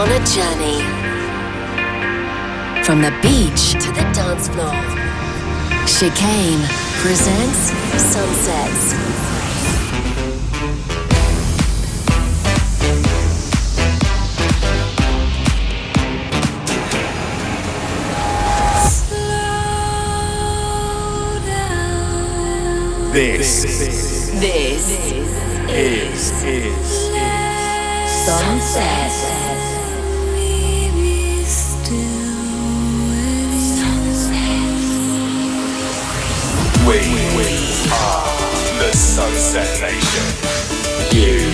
on a journey from the beach to the dance floor. Chicane presents Sunsets. This is Sunset. We are the Sunset Nation. You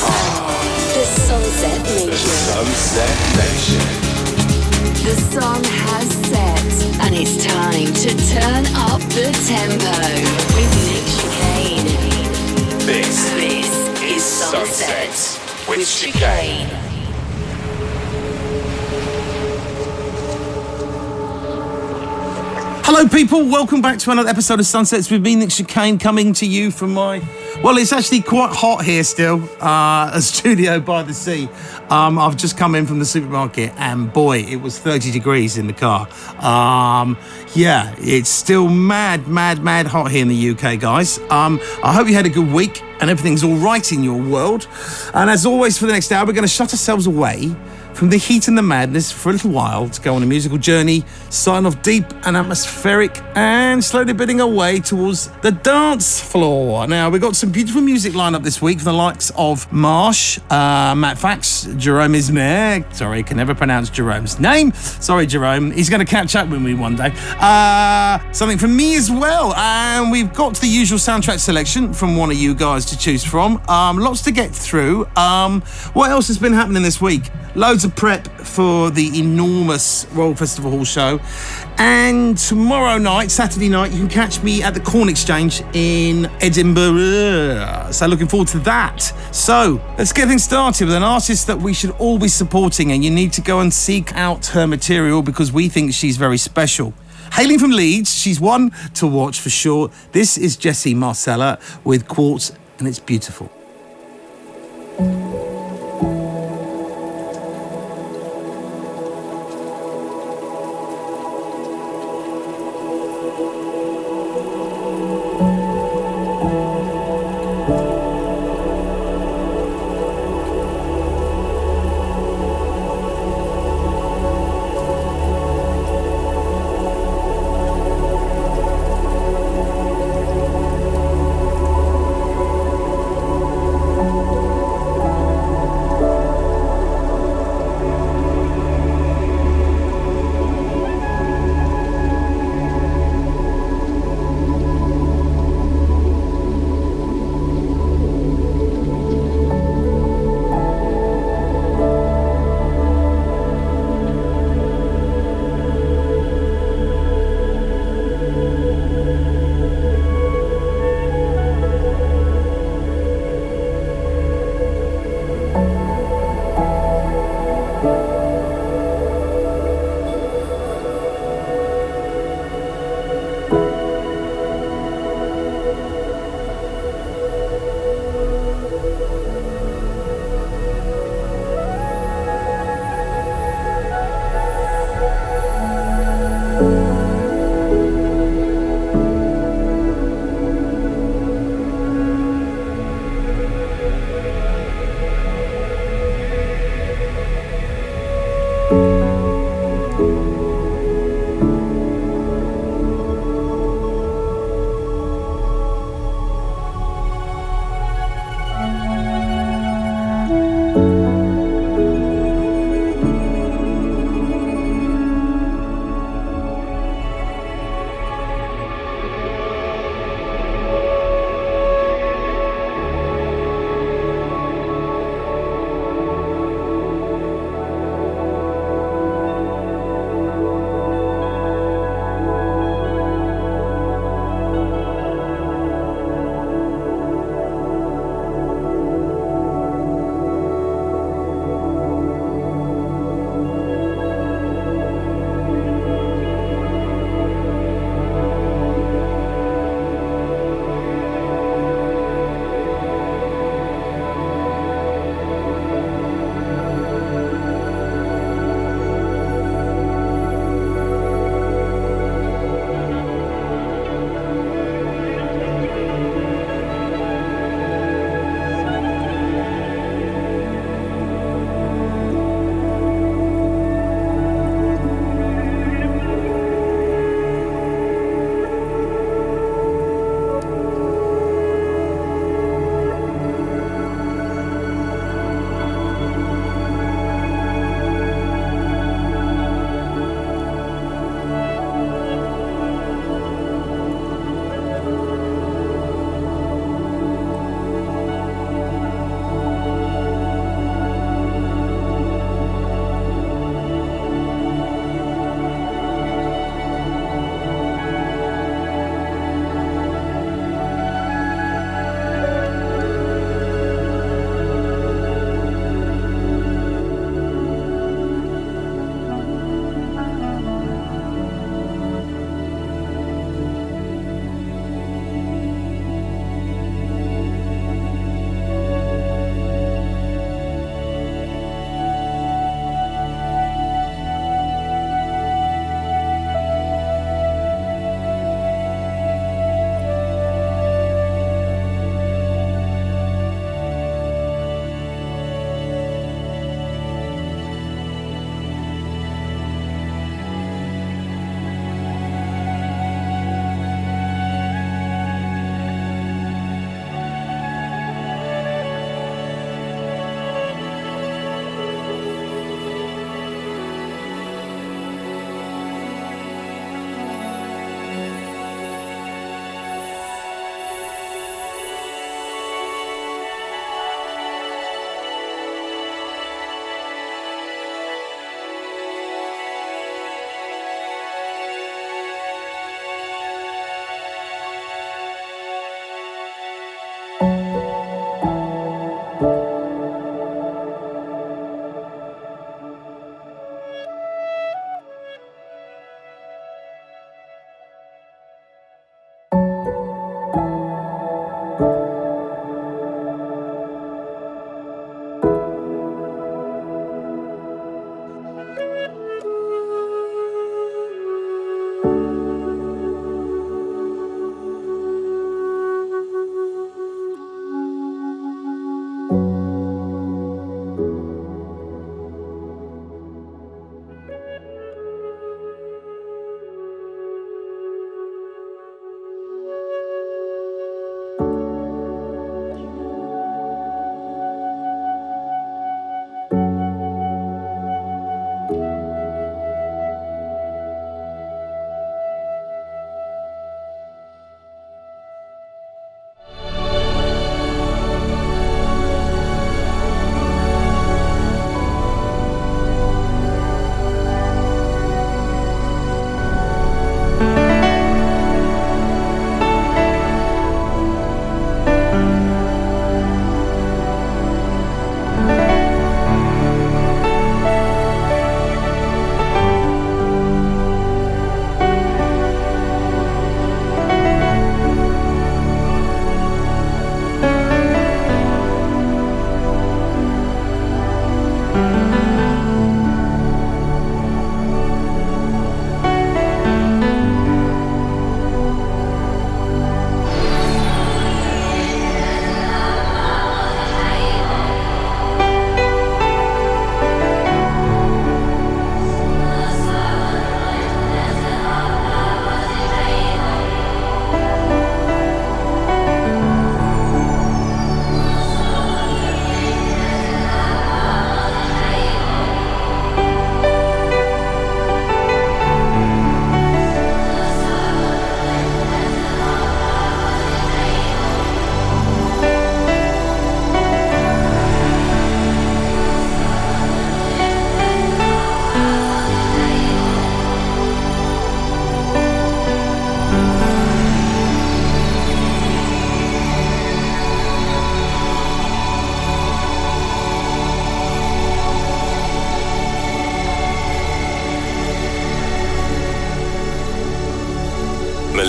are The Sunset Nation. the Sunset Nation. The sun has set, and it's time to turn up the tempo with Nick Chicane. This is Sunset with Chicane. Hello people, welcome back to another episode of Sunsets with me, Nick Chicane, coming to you from my, well, it's actually quite hot here still, a studio by the sea. I've just come in from the supermarket and boy, it was 30 degrees in the car. Yeah, it's still mad hot here in the UK, guys. I hope you had a good week and everything's all right in your world. And as always, for the next hour, we're going to shut ourselves away from the heat and the madness for a little while to go on a musical journey, starting off deep and atmospheric and slowly bidding our way towards the dance floor. Now, we've got some beautiful music lined up this week from the likes of Marsh, Matt Fax, Jerome Isma-Ae. Sorry, I can never pronounce Jerome's name. Sorry, Jerome. He's going to catch up with me one day. Something from me as well. And we've got the usual soundtrack selection from one of you guys to choose from. Lots to get through. What else has been happening this week? Loads of prep for the enormous Royal Festival Hall show. And tomorrow night, Saturday night, you can catch me at the Corn Exchange in Edinburgh. So looking forward to that. So let's get things started with an artist that we should all be supporting, and you need to go and seek out her material because we think she's very special. Hailing from Leeds, she's one to watch for sure. This is Jessie Marcella with Quartz, and it's beautiful.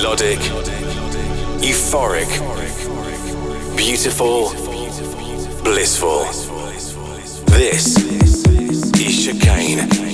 melodic, euphoric, beautiful, blissful. This is Chicane.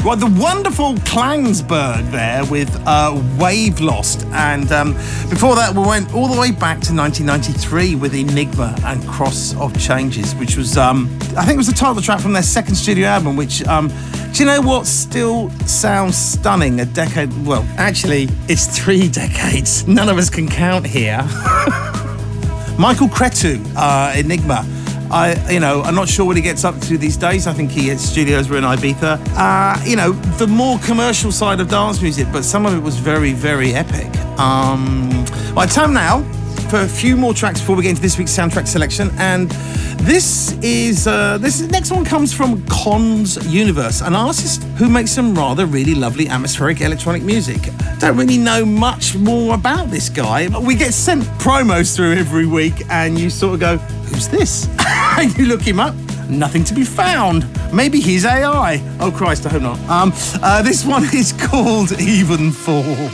Well, the wonderful Klangsberg there with Wavelost. And before that, we went all the way back to 1993 with Enigma and Cross of Changes, which was, I think it was the title track from their second studio album, which, do you know what still sounds stunning a decade? Well, actually, it's 3 decades. None of us can count here. Michael Cretu, Enigma. I'm not sure what he gets up to these days. I think he hits studios in Ibiza. The more commercial side of dance music, but some of it was very, very epic. Right, time now for a few more tracks before we get into this week's soundtrack selection. And this next one comes from Con's Universe, an artist who makes some rather really lovely atmospheric electronic music. Don't really know much more about this guy. We get sent promos through every week, and you sort of go, who's this? And you look him up, nothing to be found. Maybe he's AI. Oh Christ, I hope not. This one is called Evenfall.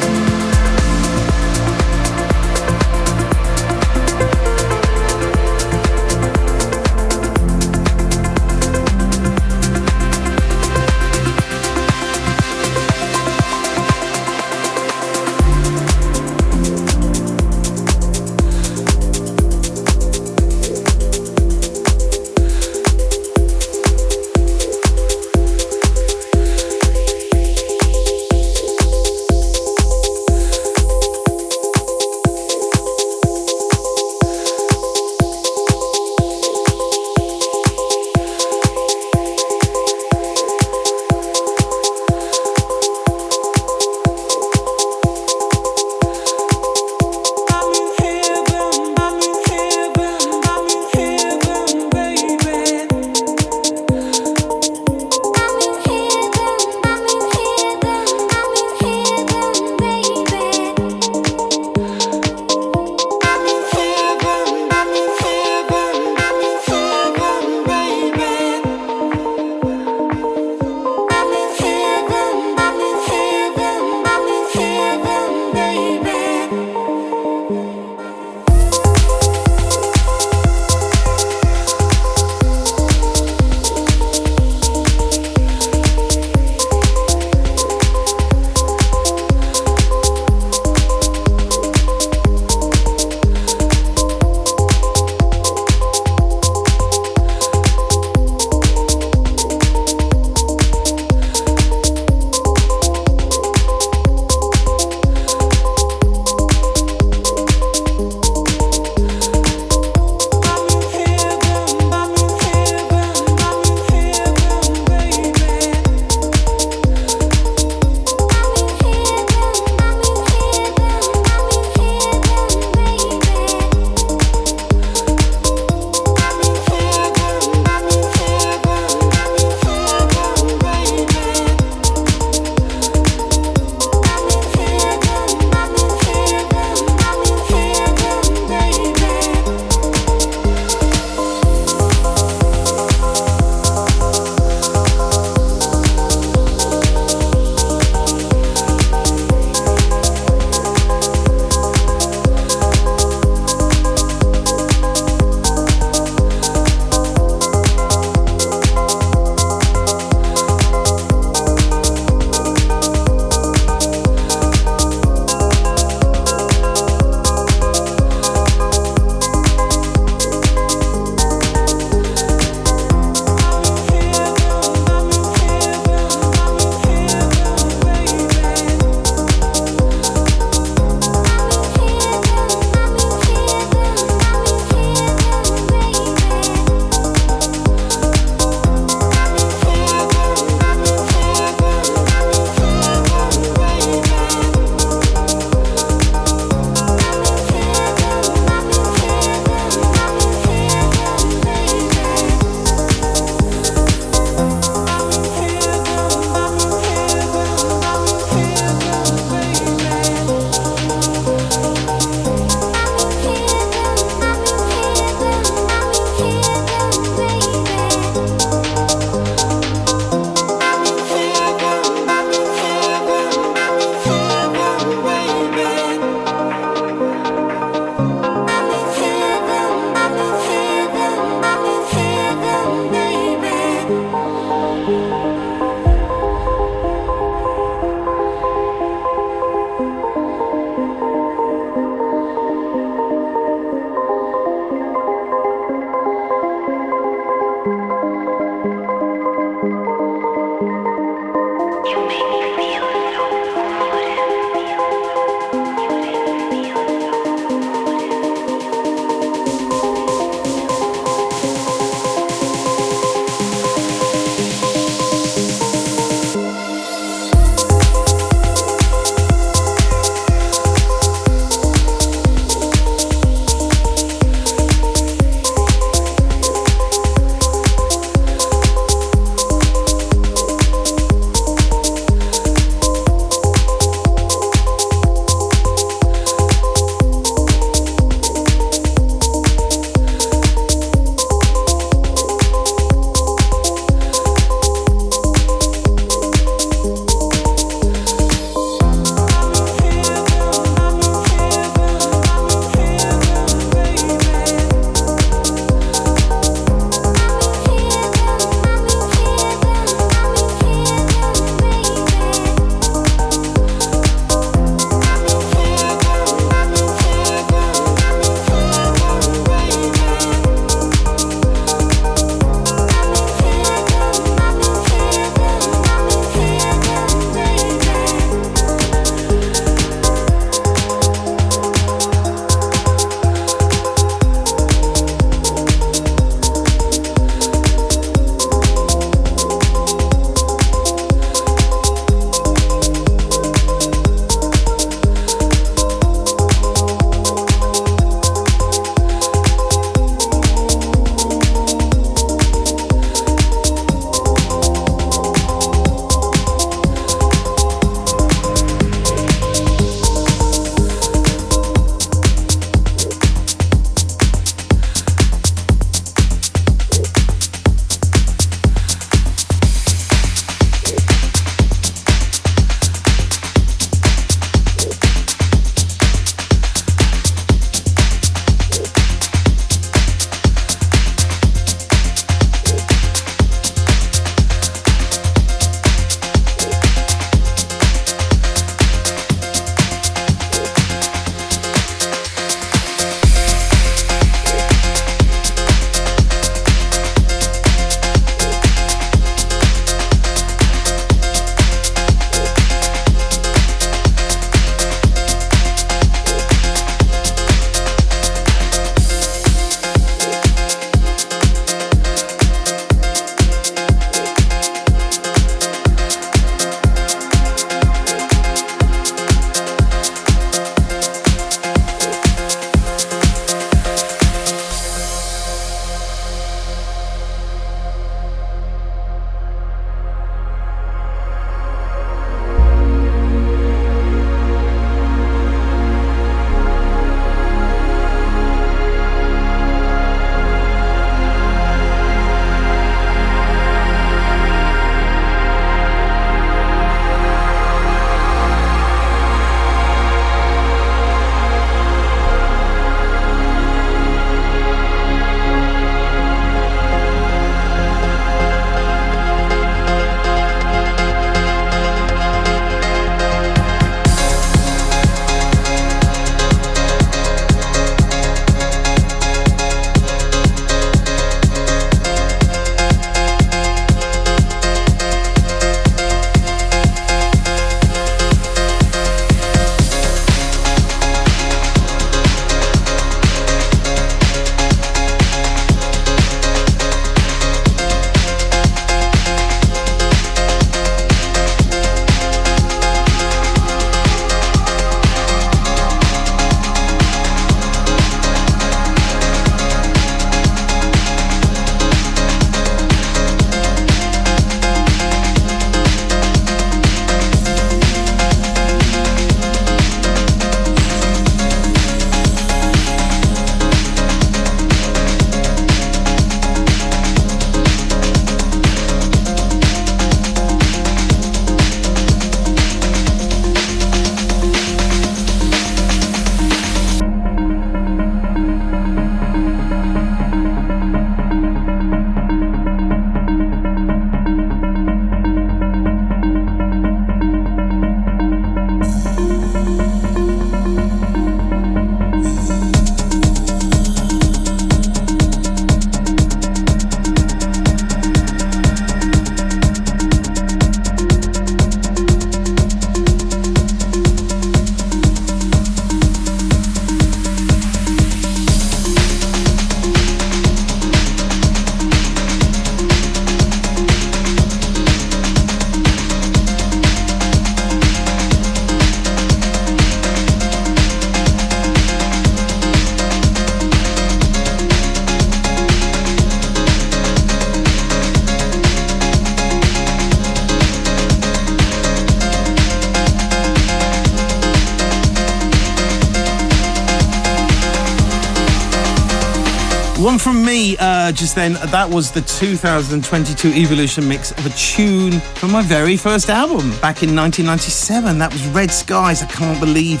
One from me just then. That was the 2022 Evolution mix of a tune from my very first album back in 1997. That was Red Skies. I can't believe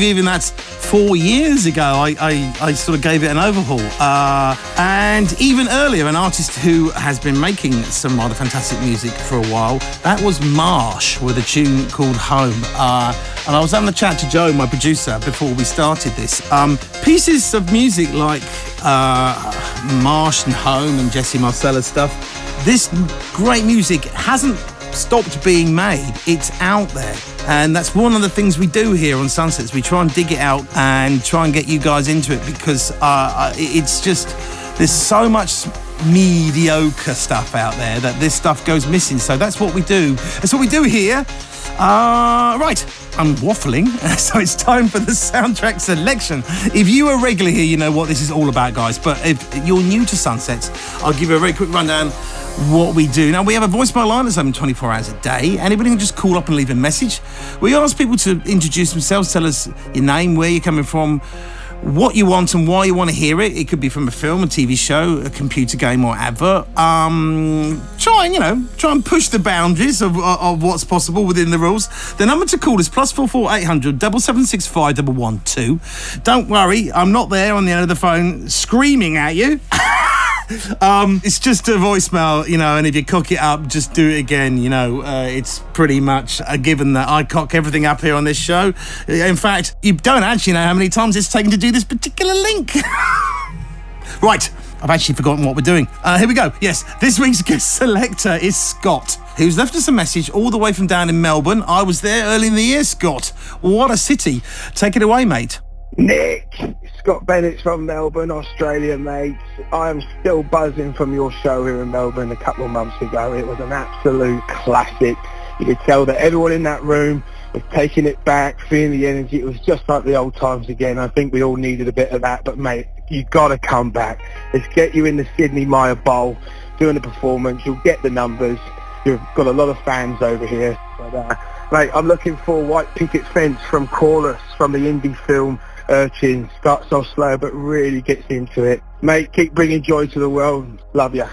even that's 4 years ago. I sort of gave it an overhaul. And even earlier, an artist who has been making some rather fantastic music for a while, that was Marsh with a tune called Home. And I was having a chat to Joe, my producer, before we started this. Pieces of music like Marsh and Home and Jessie, Marcella stuff, this great music hasn't stopped being made. It's out there. And that's one of the things we do here on Sunsets. We try and dig it out and try and get you guys into it because it's just, there's so much mediocre stuff out there that this stuff goes missing. So that's what we do. That's what we do here. Right, I'm waffling, so it's time for the soundtrack selection. If you are regular here, you know what this is all about, guys. But if you're new to Sunsets, I'll give you a very quick rundown what we do. Now, we have a voicemail line that's open 24 hours a day. Anybody can just call up and leave a message. We ask people to introduce themselves, tell us your name, where you're coming from, what you want and why you want to hear it. It could be from a film, a TV show, a computer game or advert. Try and push the boundaries of what's possible within the rules. The number to call is +44 800 776 5112. Don't worry, I'm not there on the end of the phone screaming at you. It's just a voicemail, and if you cock it up, just do it again. It's pretty much a given that I cock everything up here on this show. In fact, you don't actually know how many times it's taken to do this particular link. Right, I've actually forgotten what we're doing. Here we go. Yes, this week's guest selector is Scott, who's left us a message all the way from down in Melbourne. I was there early in the year, Scott. What a city. Take it away, mate. Nick, Scott Bennett's from Melbourne, Australia, mate. I am still buzzing from your show here in Melbourne a couple of months ago. It was an absolute classic. You could tell that everyone in that room was taking it back, feeling the energy. It was just like the old times again. I think we all needed a bit of that. But, mate, you've got to come back. Let's get you in the Sydney Maya Bowl doing the performance. You'll get the numbers. You've got a lot of fans over here. But, mate, I'm looking for White Picket Fence from Koreless, from the indie film Urchin. Starts off slow but really gets into it. Mate, keep bringing joy to the world. Love ya.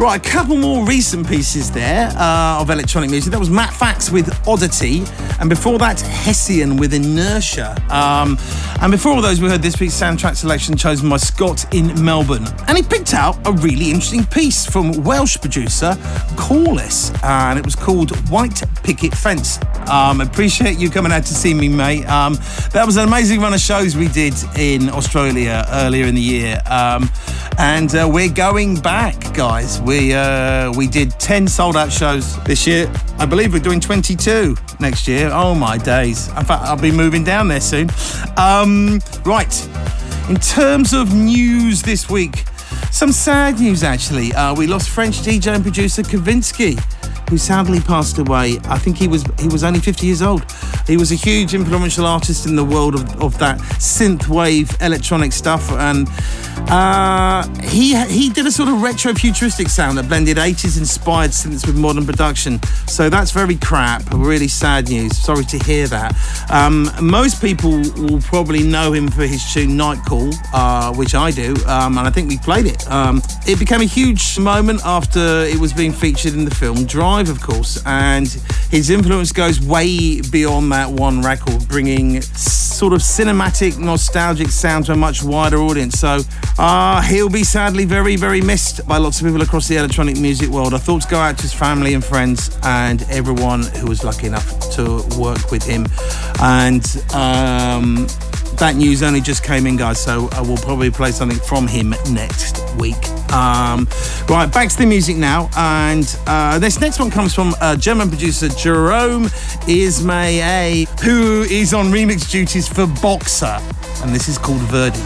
Right, a couple more recent pieces there of electronic music. That was Matt Fax with Oddity, and before that, Hessian with Inertia. And before all those, we heard this week's soundtrack selection chosen by Scott in Melbourne. And he picked out a really interesting piece from Welsh producer Koreless, and it was called White Picket Fence. Appreciate you coming out to see me, mate. That was an amazing run of shows we did in Australia earlier in the year. And we're going back, guys. We did 10 sold-out shows this year. I believe we're doing 22 next year. Oh, my days. In fact, I'll be moving down there soon. Right. In terms of news this week, some sad news, actually. We lost French DJ and producer Kavinsky, who sadly passed away. I think he was only 50 years old. He was a huge influential artist in the world of that synthwave electronic stuff, and he did a sort of retro futuristic sound that blended 80s inspired synths with modern production. So that's very crap. Really sad news. Sorry to hear that. Most people will probably know him for his tune Night Call, which I do, and I think we played it. It became a huge moment after it was being featured in the film Drive, of course, and his influence goes way beyond that one record, bringing sort of cinematic, nostalgic sound to a much wider audience. So he'll be sadly very, very missed by lots of people across the electronic music world. Our thoughts go out to his family and friends and everyone who was lucky enough to work with him. And that news only just came in, guys, so I will probably play something from him next week. Right, back to the music now, and this next one comes from German producer Jerome Isma-Ae, who is on remix duties for Boxer, and this is called Verde.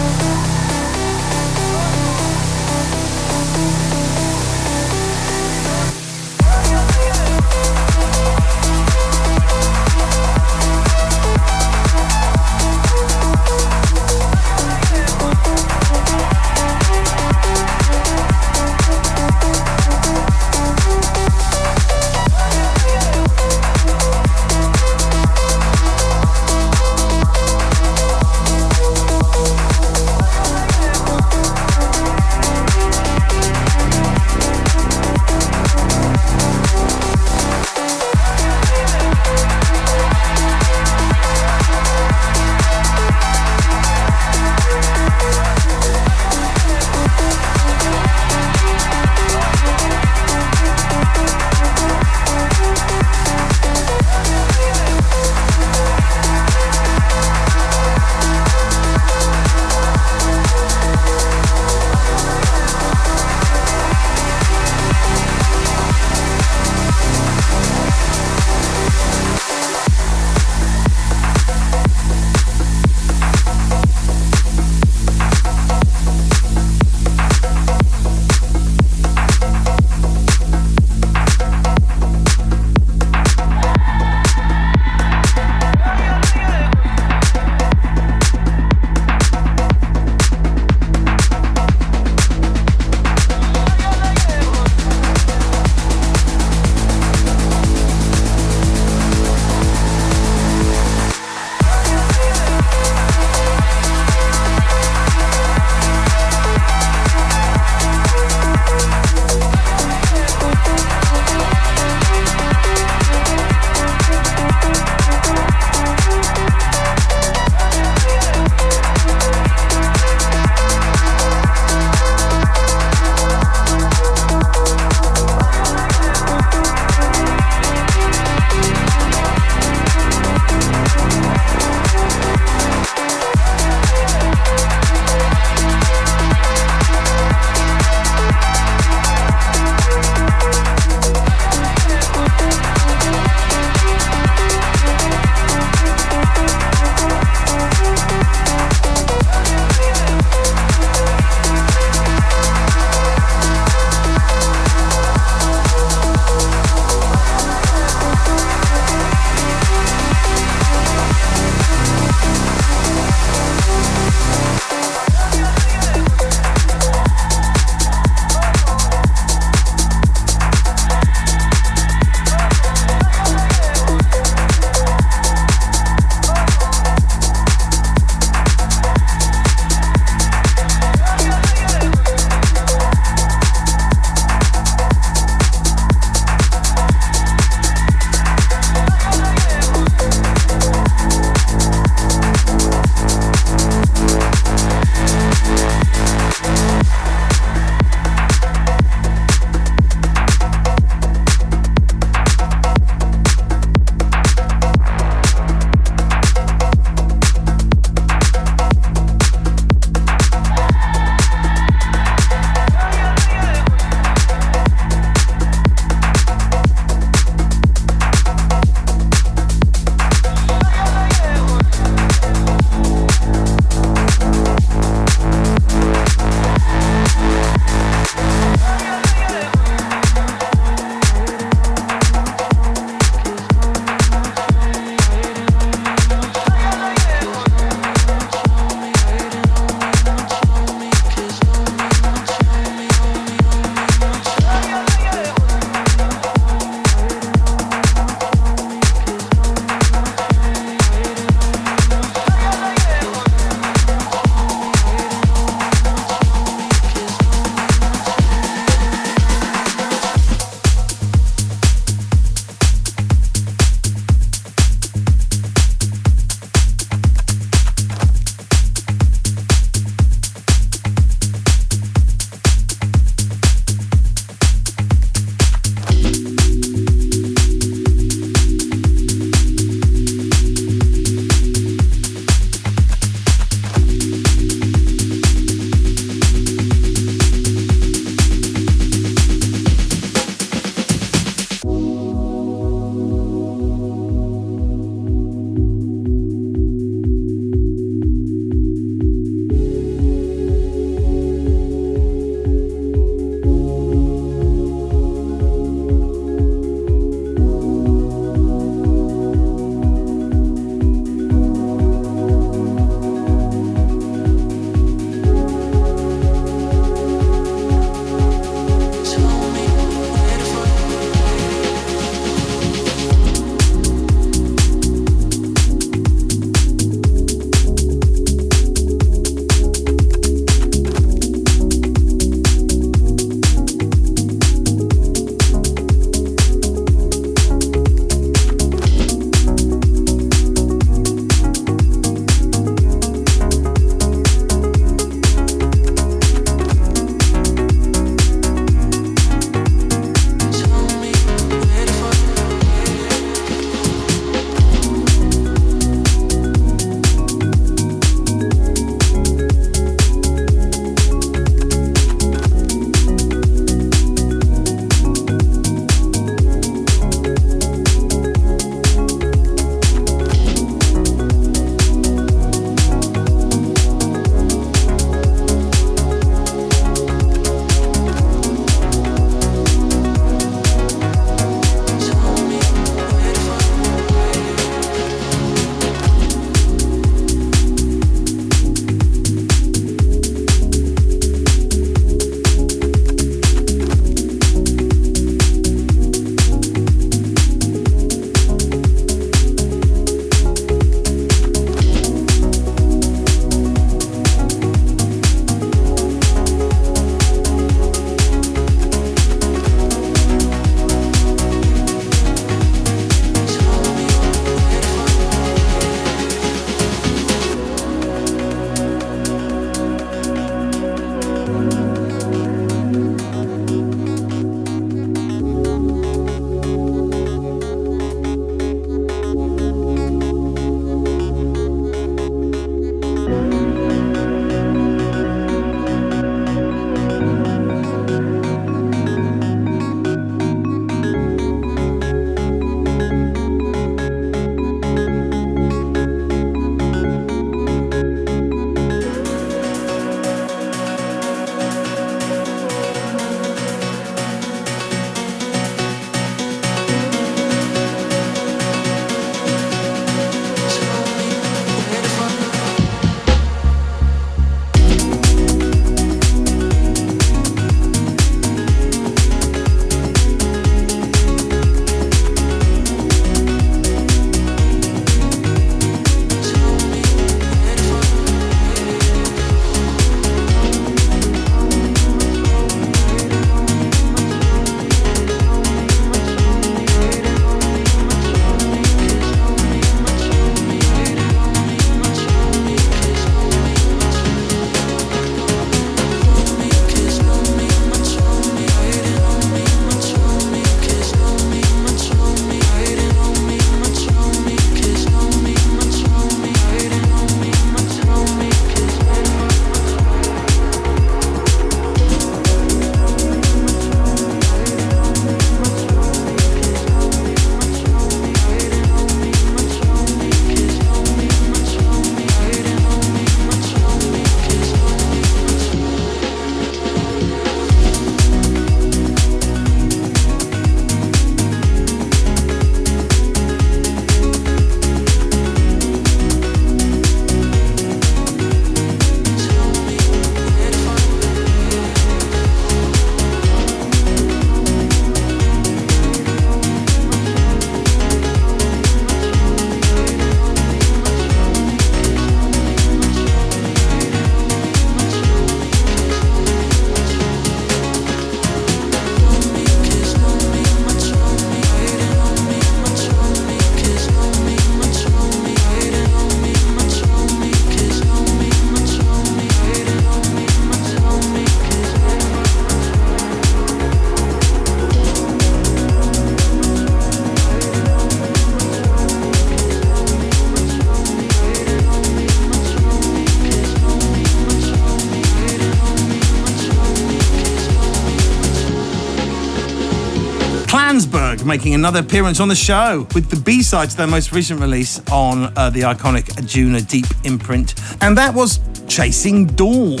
Klangsberg making another appearance on the show with the B-side to their most recent release on the iconic Juna Deep imprint. And that was Chasing Dawn.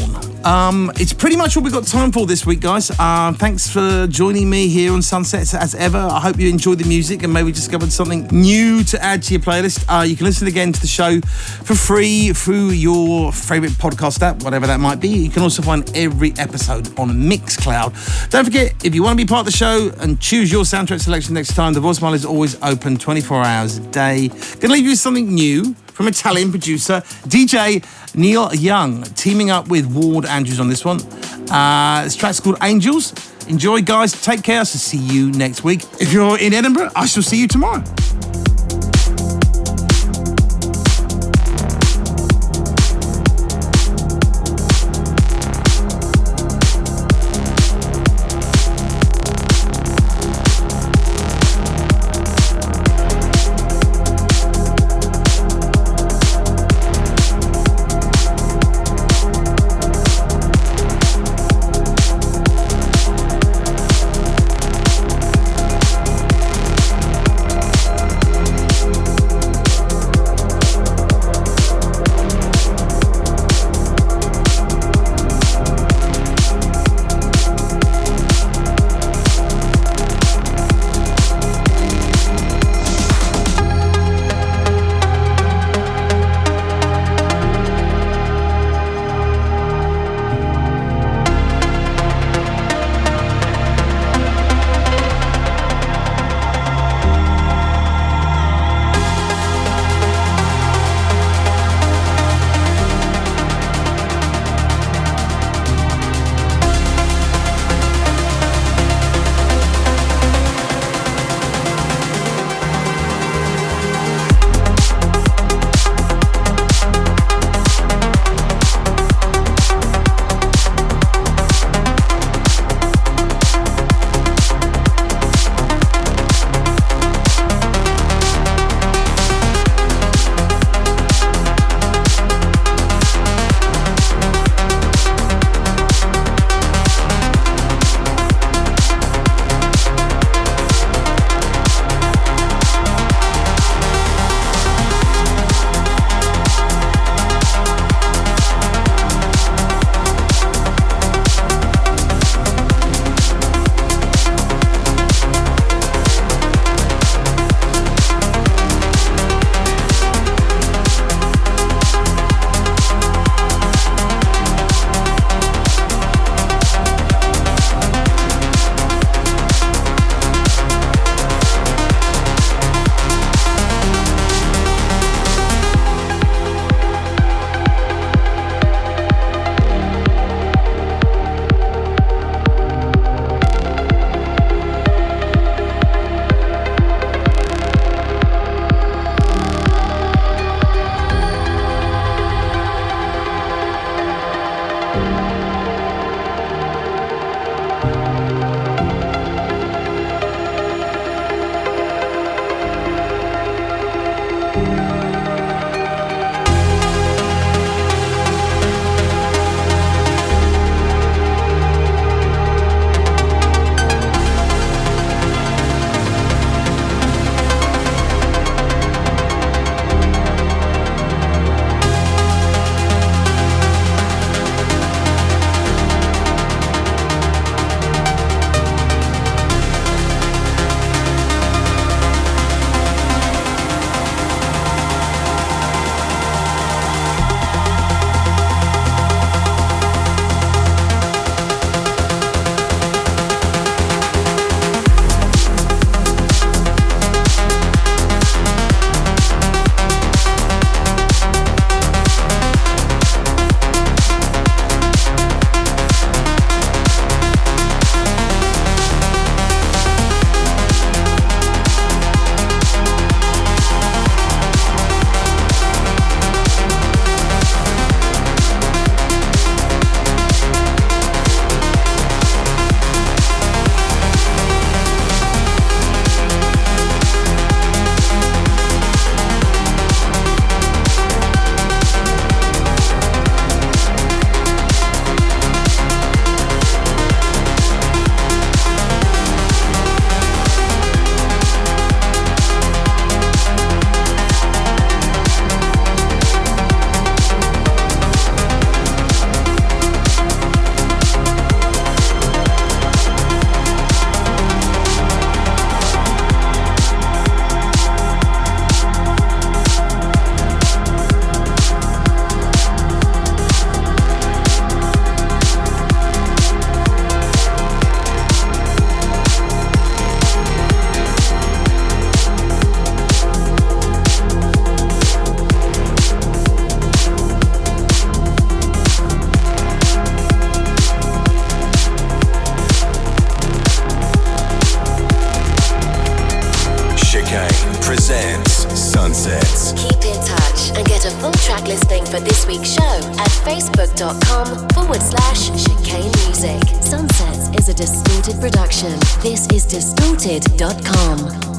It's pretty much all we've got time for this week, guys. Thanks for joining me here on Sunsets as ever. I hope you enjoyed the music and maybe discovered something new to add to your playlist. You can listen again to the show for free through your favourite podcast app, whatever that might be. You can also find every episode on Mixcloud. Don't forget, if you want to be part of the show and choose your soundtrack selection next time, the voicemail is always open 24 hours a day. Gonna leave you with something new from Italian producer DJ Neil Young, teaming up with Ward Andrews on this one. This track's called Angels. Enjoy, guys. Take care. So see you next week. If you're in Edinburgh, I shall see you tomorrow. for this week's show at facebook.com/Chicane Music. Sunsets is a Distorted production. This is distorted.com.